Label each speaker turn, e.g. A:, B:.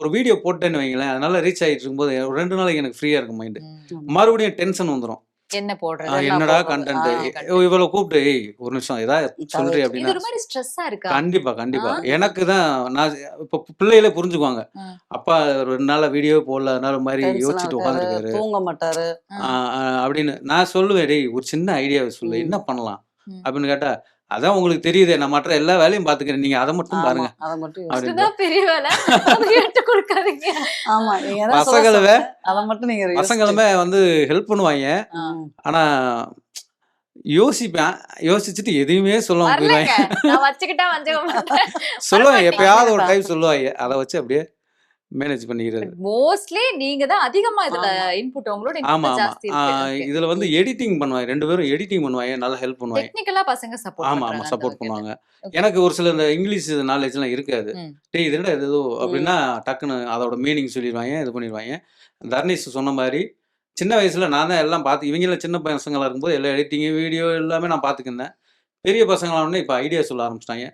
A: ஒரு வீடியோ போட்டேன்னு வைங்களேன், அதனால ரீச் ஆயிட்டு இருக்கும்போது ஒரு 2 நாளைக்கு எனக்கு ஃப்ரீயா இருக்கும் மைண்டு. மறுபடியும் டென்ஷன் வந்துரும்.
B: என்ன போடுறது
A: என்னடா கண்டென்ட் இவ்வளவு கூப்பிட்டு ஏய் ஒரு நிமிஷம் ஏதாவது சொல்றி
B: இது
A: அப்படின்னா
B: ஒரு மாதிரி ஸ்ட்ரெஸ்ஸா இருக்கா?
A: கண்டிப்பா எனக்கு தான் நான் இப்ப பிள்ளைகளே புரிஞ்சுக்குவாங்க. அப்பா 2 நாளா வீடியோவே போடல அதனால மாதிரி யோசிச்சுட்டு உட்காந்துருக்காரு
C: தூங்க மாட்டாரு
A: அப்படின்னு நான் சொல்லுவேன். டேய் ஒரு சின்ன ஐடியாவை சொல்லு என்ன பண்ணலாம் அப்படின்னு கேட்டா அதான் உங்களுக்கு தெரியுதே நான் மற்ற எல்லா வேலையும் பாத்துக்கிறேன் நீங்க அதை மட்டும் பாருங்க
C: அதை மட்டும்
B: இதுதான் பெரிய வேலை. அதை எடுத்து கொடுக்காதீங்க.
C: ஆமா
A: பசங்களுமே
C: அதை மட்டும் நீங்க
A: பசங்களுமே வந்து ஹெல்ப் பண்ணுவாங்க. ஆனா யோசிப்பேன். யோசிச்சுட்டு எதையுமே சொல்லாம போயிடுவாங்க.
B: நான் வச்சுக்கிட்டா வச்சுக்க மாட்டேன்.
A: சொல்லுவாங்க எப்பயாவது ஒரு டைம் சொல்லுவாங்க. அதை வச்சு அப்படியே மேனேஜ் பண்ணிக்கிறது.
B: மோஸ்ட்லி நீங்க தான் அதிகமா இதுல இன்புட் உங்களோட இன்புட் ஜாஸ்தி இருக்கு.
A: இதுல வந்து எடிட்டிங் பண்ணுவாங்க. 2 பேரும் எடிட்டிங் பண்ணுவாங்க. நல்லா ஹெல்ப் பண்ணுவாங்க.
B: டெக்னிக்கலா பசங்க சப்போர்ட் பண்றாங்க.
A: ஆமா சப்போர்ட் பண்ணுவாங்க. எனக்கு ஒரு சில இந்த இங்கிலீஷ் நாலேஜ்லாம் இருக்காது. டேய் இது என்னடா ஏதோ அப்படின்னா டக்குன்னு அதோட மீனிங் சொல்லிடுவாங்க. இது பண்ணிடுவாங்க. தர்னிஷ் சொன்ன மாதிரி சின்ன வயசுல நான் தான் எல்லாம் பார்த்து இவங்கெல்லாம் சின்ன பசங்களா இருக்கும்போது எல்லா எடிட்டிங் வீடியோ எல்லாமே நான் பார்த்துக்கிருந்தேன். பெரிய பசங்களான உடனே இப்போ ஐடியா சொல்ல ஆரம்பிச்சிட்டாங்க.